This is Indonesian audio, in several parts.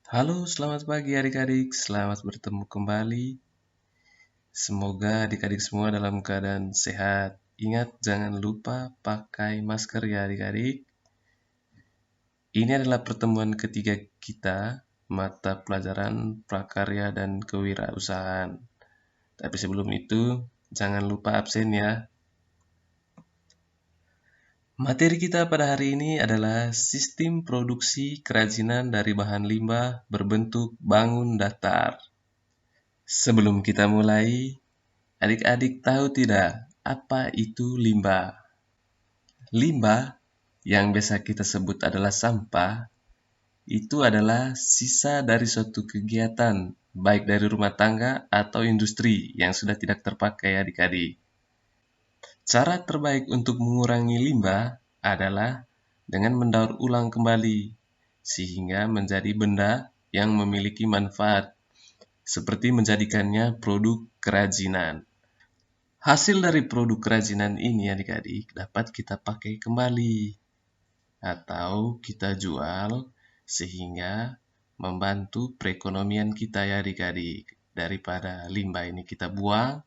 Halo, selamat pagi adik-adik. Selamat bertemu kembali. Semoga adik-adik semua dalam keadaan sehat. Ingat, jangan lupa pakai masker ya adik-adik. Ini adalah pertemuan ketiga kita, mata pelajaran prakarya dan kewirausahaan. Tapi sebelum itu, jangan lupa absen ya. Materi kita pada hari ini adalah sistem produksi kerajinan dari bahan limbah berbentuk bangun datar. Sebelum kita mulai, adik-adik tahu tidak apa itu limbah? Limbah yang biasa kita sebut adalah sampah, itu adalah sisa dari suatu kegiatan, baik dari rumah tangga atau industri yang sudah tidak terpakai adik-adik. Cara terbaik untuk mengurangi limbah adalah dengan mendaur ulang kembali, sehingga menjadi benda yang memiliki manfaat, seperti menjadikannya produk kerajinan. Hasil dari produk kerajinan ini adik-adik dapat kita pakai kembali atau kita jual sehingga membantu perekonomian kita ya adik-adik. Daripada limbah ini kita buang,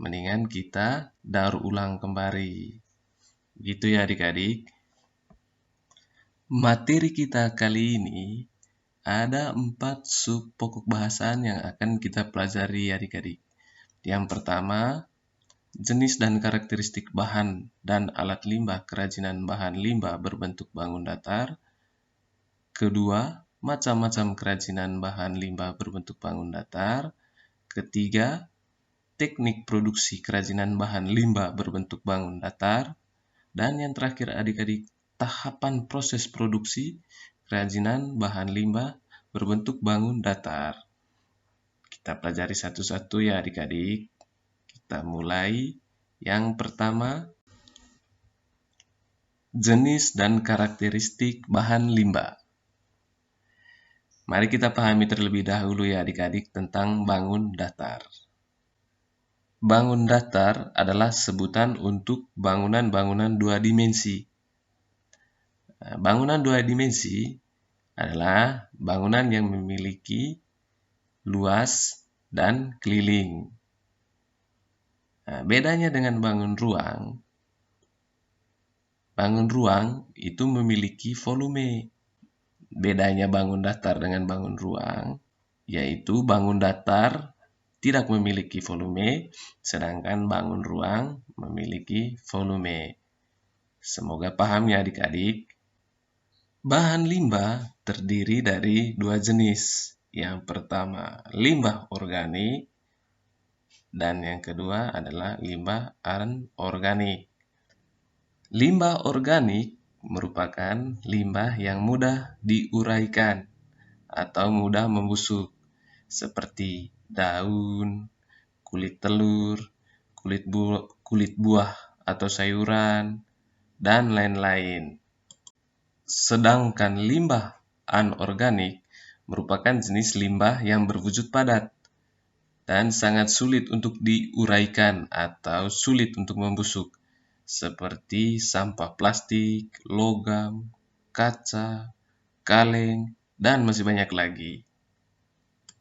mendingan kita daur ulang kembali. Gitu ya adik-adik. Materi kita kali ini ada 4 sub pokok bahasan yang akan kita pelajari adik-adik. Yang pertama, jenis dan karakteristik bahan dan alat limbah kerajinan bahan limbah berbentuk bangun datar. Kedua, macam-macam kerajinan bahan limbah berbentuk bangun datar. Ketiga, teknik produksi kerajinan bahan limbah berbentuk bangun datar. Dan yang terakhir adik-adik, tahapan proses produksi kerajinan bahan limbah berbentuk bangun datar. Kita pelajari satu-satu ya adik-adik. Kita mulai. Yang pertama, jenis dan karakteristik bahan limbah. Mari kita pahami terlebih dahulu ya adik-adik tentang bangun datar. Bangun datar adalah sebutan untuk bangunan-bangunan dua dimensi. Bangunan dua dimensi adalah bangunan yang memiliki luas dan keliling. Bedanya dengan bangun ruang itu memiliki volume. Bedanya bangun datar dengan bangun ruang, yaitu bangun datar tidak memiliki volume, sedangkan bangun ruang memiliki volume. Semoga paham ya adik-adik. Bahan limbah terdiri dari dua jenis. Yang pertama, limbah organik, dan yang kedua adalah limbah anorganik. Limbah organik merupakan limbah yang mudah diuraikan atau mudah membusuk, seperti daun, kulit telur, kulit buah atau sayuran, dan lain-lain. Sedangkan limbah anorganik merupakan jenis limbah yang berwujud padat dan sangat sulit untuk diuraikan atau sulit untuk membusuk, seperti sampah plastik, logam, kaca, kaleng, dan masih banyak lagi.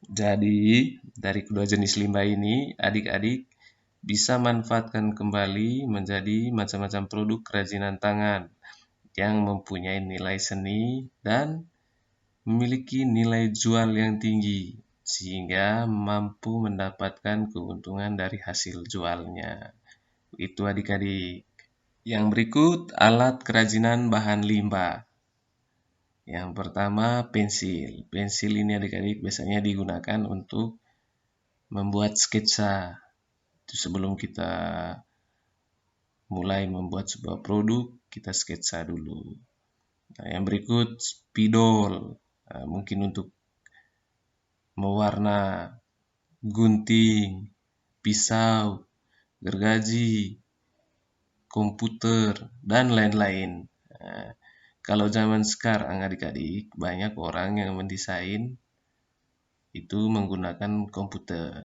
Jadi, dari kedua jenis limbah ini, adik-adik bisa manfaatkan kembali menjadi macam-macam produk kerajinan tangan yang mempunyai nilai seni dan memiliki nilai jual yang tinggi, sehingga mampu mendapatkan keuntungan dari hasil jualnya. Itu adik-adik. Yang berikut alat kerajinan bahan limbah. Yang pertama, pensil. Pensil ini adik-adik biasanya digunakan untuk membuat sketsa. Itu sebelum kita mulai membuat sebuah produk, kita sketsa dulu. Nah, yang berikut spidol. Mungkin untuk mewarna, gunting, pisau, gergaji, komputer, dan lain-lain. Kalau zaman sekarang adik-adik, banyak orang yang mendesain itu menggunakan komputer.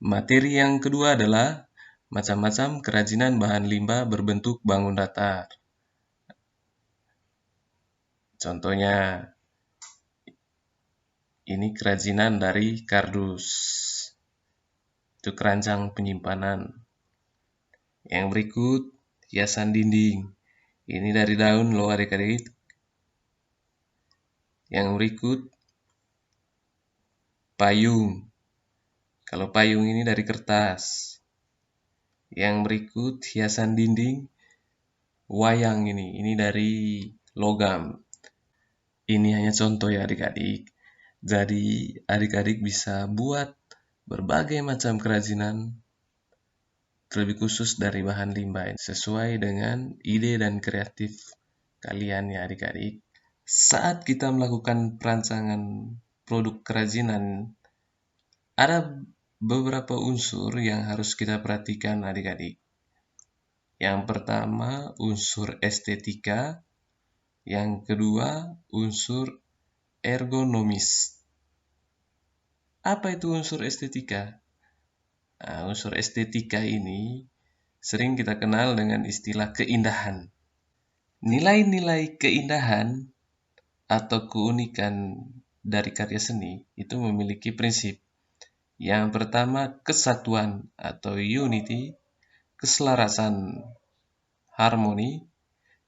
Materi yang kedua adalah macam-macam kerajinan bahan limbah berbentuk bangun datar. Contohnya, Ini kerajinan dari kardus. Itu keranjang penyimpanan. Yang berikut, hiasan dinding. Ini dari daun loh adik-adik. Yang berikut, payung. Kalau payung ini dari kertas. Yang berikut, hiasan dinding. Wayang ini dari logam. Ini hanya contoh ya adik-adik. Jadi adik-adik bisa buat berbagai macam kerajinan, terlebih khusus dari bahan limbah, sesuai dengan ide dan kreatif kalian ya adik-adik. Saat kita melakukan perancangan produk kerajinan, ada beberapa unsur yang harus kita perhatikan adik-adik. Yang pertama, unsur estetika. Yang kedua, unsur ergonomis. Apa itu unsur estetika? Nah, unsur estetika ini sering kita kenal dengan istilah keindahan. Nilai-nilai keindahan atau keunikan dari karya seni itu memiliki prinsip. Yang pertama, kesatuan atau unity, keselarasan, harmoni,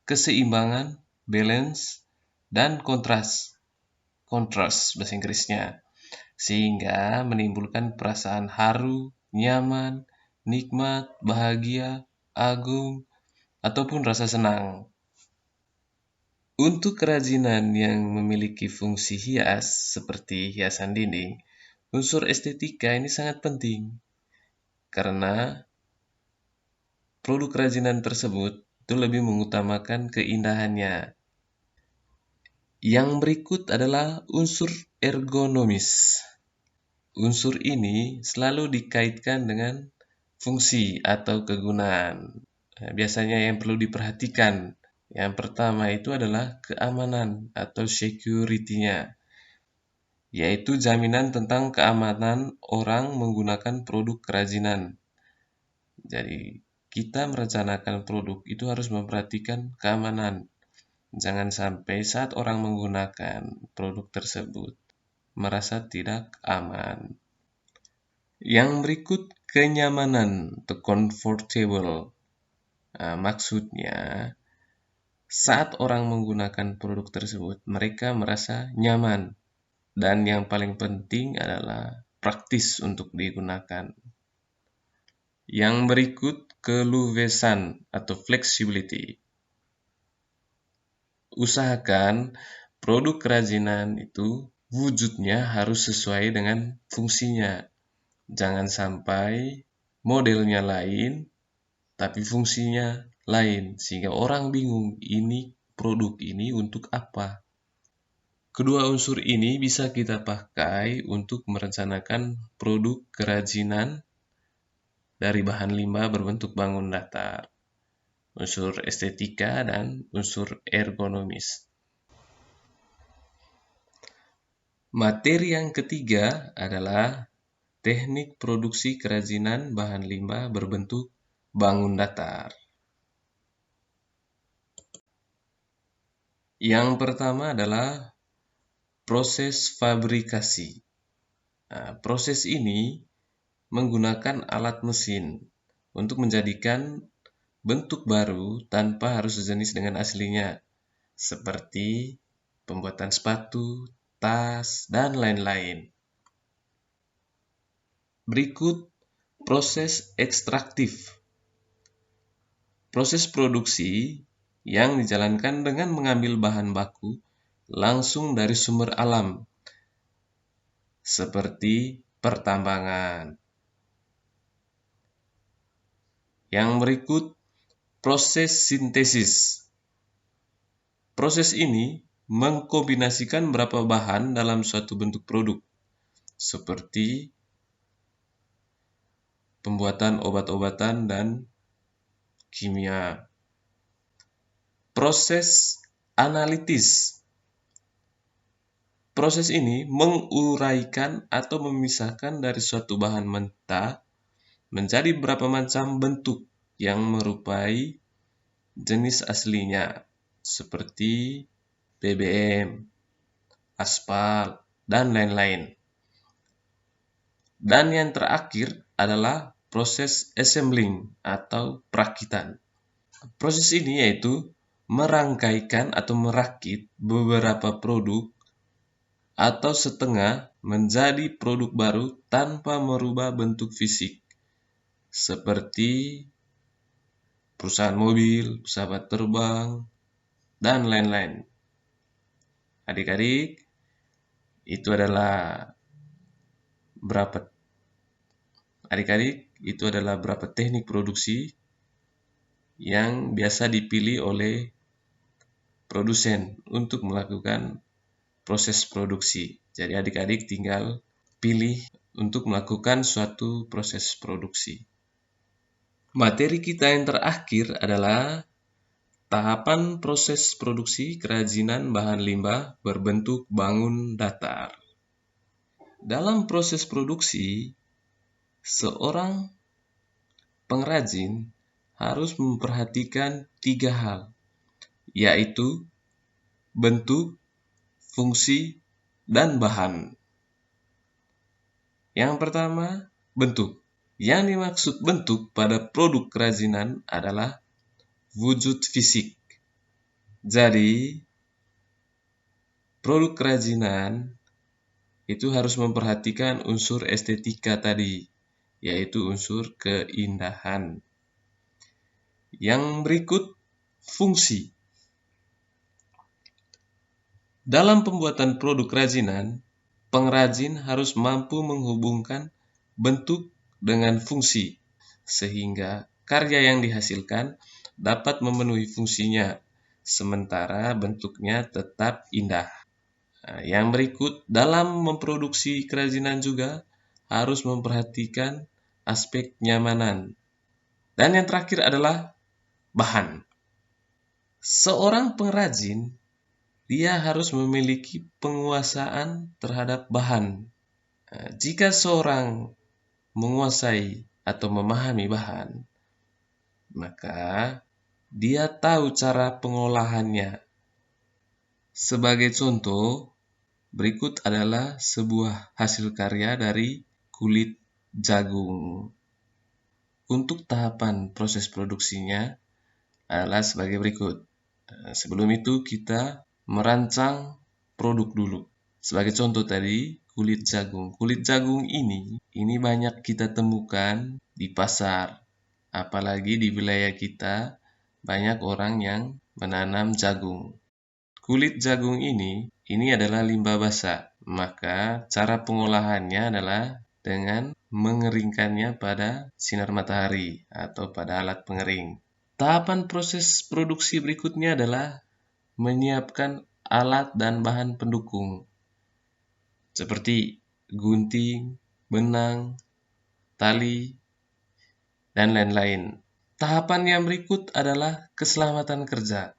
keseimbangan, balance, dan kontras bahasa Inggrisnya, sehingga menimbulkan perasaan haru, nyaman, nikmat, bahagia, agung, ataupun rasa senang. Untuk kerajinan yang memiliki fungsi hias seperti hiasan dinding, unsur estetika ini sangat penting karena produk kerajinan tersebut itu lebih mengutamakan keindahannya. Yang berikut adalah unsur ergonomis. Unsur ini selalu dikaitkan dengan fungsi atau kegunaan. Nah, biasanya yang perlu diperhatikan, yang pertama itu adalah keamanan atau security-nya, yaitu jaminan tentang keamanan orang menggunakan produk kerajinan. Jadi, kita merencanakan produk itu harus memperhatikan keamanan. Jangan sampai saat orang menggunakan produk tersebut merasa tidak aman. Yang berikut, kenyamanan atau comfortable. Nah, maksudnya saat orang menggunakan produk tersebut mereka merasa nyaman, dan yang paling penting adalah praktis untuk digunakan. Yang berikut, keluasan atau flexibility. Usahakan produk kerajinan itu wujudnya harus sesuai dengan fungsinya. Jangan sampai modelnya lain tapi fungsinya lain, sehingga orang bingung ini produk ini untuk apa. Kedua unsur ini bisa kita pakai untuk merencanakan produk kerajinan dari bahan limbah berbentuk bangun datar, unsur estetika dan unsur ergonomis. Materi yang ketiga adalah teknik produksi kerajinan bahan limbah berbentuk bangun datar. Yang pertama adalah proses fabrikasi. Nah, proses ini menggunakan alat mesin untuk menjadikan bentuk baru tanpa harus sejenis dengan aslinya, seperti pembuatan sepatu, tas, dan lain-lain. Berikut proses ekstraktif. Proses produksi yang dijalankan dengan mengambil bahan baku langsung dari sumber alam, seperti pertambangan. Yang berikut, proses sintesis. Proses ini mengkombinasikan beberapa bahan dalam suatu bentuk produk, seperti pembuatan obat-obatan dan kimia. Proses analitis. Proses ini menguraikan atau memisahkan dari suatu bahan mentah menjadi beberapa macam bentuk yang merupai jenis aslinya, seperti BBM, aspal, dan lain-lain. Dan yang terakhir adalah proses assembling atau perakitan. Proses ini yaitu merangkaikan atau merakit beberapa produk atau setengah menjadi produk baru tanpa merubah bentuk fisik, seperti perusahaan mobil, pesawat terbang, dan lain-lain. Adik-adik, itu adalah berapa berapa teknik produksi yang biasa dipilih oleh produsen untuk melakukan proses produksi. Jadi adik-adik tinggal pilih untuk melakukan suatu proses produksi. Materi kita yang terakhir adalah tahapan proses produksi kerajinan bahan limbah berbentuk bangun datar. Dalam proses produksi, seorang pengrajin harus memperhatikan 3 hal, yaitu bentuk, fungsi, dan bahan. Yang pertama, bentuk. Yang dimaksud bentuk pada produk kerajinan adalah wujud fisik. Jadi, produk kerajinan itu harus memperhatikan unsur estetika tadi, yaitu unsur keindahan. Yang berikut, fungsi. Dalam pembuatan produk kerajinan, pengrajin harus mampu menghubungkan bentuk dengan fungsi, sehingga karya yang dihasilkan dapat memenuhi fungsinya, sementara bentuknya tetap indah. Yang berikut, dalam memproduksi kerajinan juga harus memperhatikan aspek nyamanan. Dan yang terakhir adalah bahan. Seorang pengrajin, dia harus memiliki penguasaan terhadap bahan. Jika seorang menguasai atau memahami bahan, maka dia tahu cara pengolahannya. Sebagai contoh, berikut adalah sebuah hasil karya dari kulit jagung. Untuk tahapan proses produksinya adalah sebagai berikut. Sebelum itu kita merancang produk dulu. Sebagai contoh tadi, kulit jagung. Kulit jagung ini banyak kita temukan di pasar. Apalagi di wilayah kita, banyak orang yang menanam jagung. Kulit jagung ini adalah limbah basah. Maka cara pengolahannya adalah dengan mengeringkannya pada sinar matahari atau pada alat pengering. Tahapan proses produksi berikutnya adalah menyiapkan alat dan bahan pendukung seperti gunting, benang, tali, dan lain-lain. Tahapan yang berikut adalah keselamatan kerja.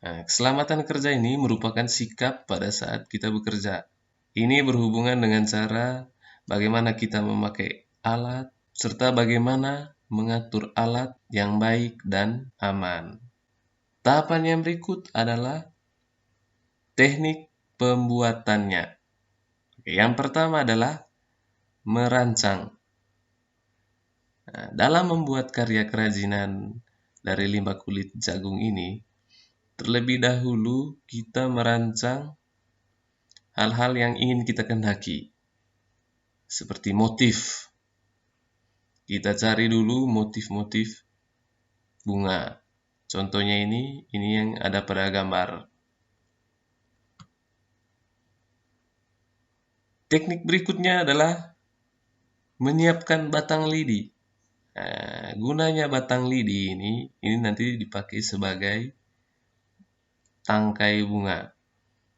Keselamatan kerja ini merupakan sikap pada saat kita bekerja. Ini berhubungan dengan cara bagaimana kita memakai alat, serta bagaimana mengatur alat yang baik dan aman. Tahapan yang berikut adalah teknik pembuatannya. Yang pertama adalah merancang. Dalam membuat karya kerajinan dari limbah kulit jagung ini, terlebih dahulu kita merancang hal-hal yang ingin kita kehendaki, seperti motif. Kita cari dulu motif-motif bunga. Contohnya ini yang ada pada gambar. Teknik berikutnya adalah menyiapkan batang lidi. Gunanya batang lidi ini nanti dipakai sebagai tangkai bunga.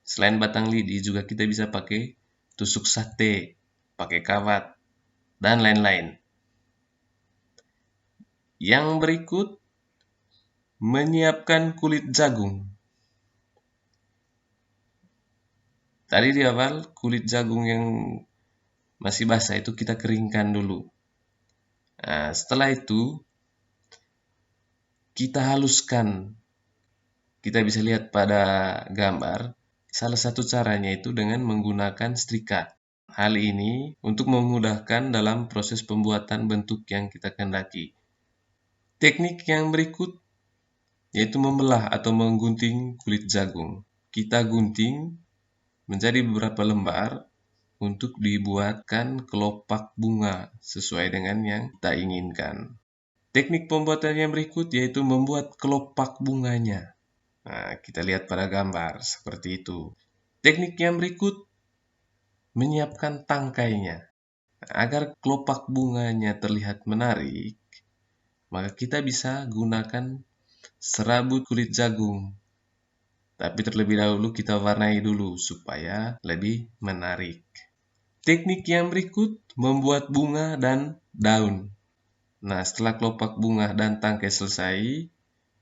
Selain batang lidi juga kita bisa pakai tusuk sate, pakai kawat, dan lain-lain. Yang berikut, menyiapkan kulit jagung. Tadi di awal, kulit jagung yang masih basah itu kita keringkan dulu. Setelah itu, kita haluskan. Kita bisa lihat pada gambar, Salah satu caranya itu dengan menggunakan setrika. Hal ini untuk memudahkan dalam proses pembuatan bentuk yang kita kehendaki. Teknik yang berikut yaitu membelah atau menggunting kulit jagung. Kita gunting menjadi beberapa lembar untuk dibuatkan kelopak bunga sesuai dengan yang kita inginkan. Teknik pembuatan yang berikut yaitu membuat kelopak bunganya. Nah, kita lihat pada gambar seperti itu. Teknik yang berikut menyiapkan tangkainya. Nah, agar kelopak bunganya terlihat menarik, maka kita bisa gunakan serabut kulit jagung. Tapi terlebih dahulu kita warnai dulu supaya lebih menarik. Teknik yang berikut membuat bunga dan daun. Nah, setelah kelopak bunga dan tangkai selesai,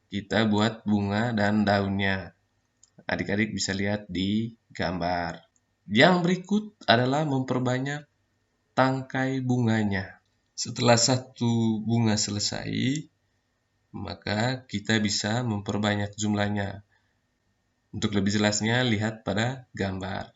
kita buat bunga dan daunnya. Adik-adik bisa lihat di gambar. Yang berikut adalah memperbanyak tangkai bunganya. Setelah satu bunga selesai, maka kita bisa memperbanyak jumlahnya. Untuk lebih jelasnya, lihat pada gambar.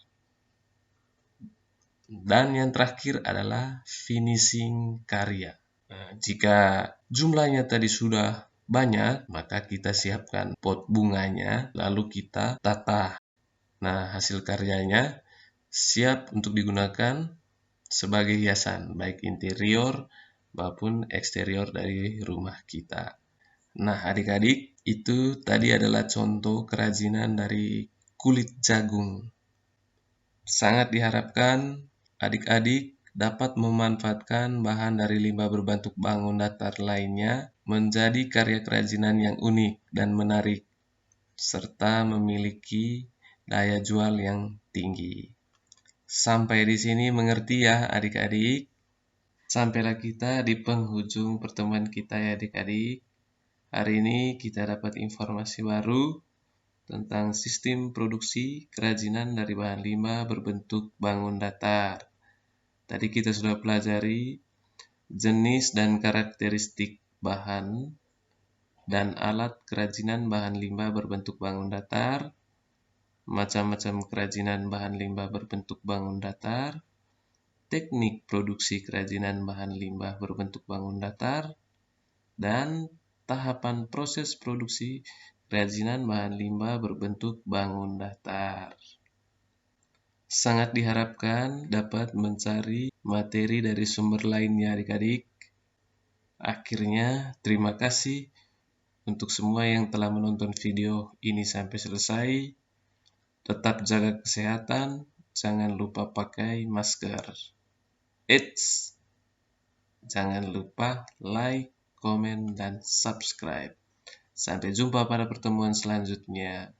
Dan yang terakhir adalah finishing karya. Nah, jika jumlahnya tadi sudah banyak, maka kita siapkan pot bunganya, lalu kita tata. Nah, hasil karyanya siap untuk digunakan sebagai hiasan, baik interior maupun eksterior dari rumah kita. Nah, adik-adik, itu tadi adalah contoh kerajinan dari kulit jagung. Sangat diharapkan adik-adik dapat memanfaatkan bahan dari limbah berbentuk bangun datar lainnya menjadi karya kerajinan yang unik dan menarik, serta memiliki daya jual yang tinggi. Sampai di sini mengerti ya adik-adik? Sampailah kita di penghujung pertemuan kita ya adik-adik. Hari ini kita dapat informasi baru tentang sistem produksi kerajinan dari bahan limbah berbentuk bangun datar. Tadi kita sudah pelajari jenis dan karakteristik bahan dan alat kerajinan bahan limbah berbentuk bangun datar, macam-macam kerajinan bahan limbah berbentuk bangun datar, teknik produksi kerajinan bahan limbah berbentuk bangun datar, dan tahapan proses produksi kerajinan bahan limbah berbentuk bangun datar. Sangat diharapkan dapat mencari materi dari sumber lainnya adik-adik. Akhirnya, terima kasih untuk semua yang telah menonton video ini sampai selesai. Tetap jaga kesehatan, jangan lupa pakai masker. Jangan lupa like, komen, dan subscribe. Sampai jumpa pada pertemuan selanjutnya.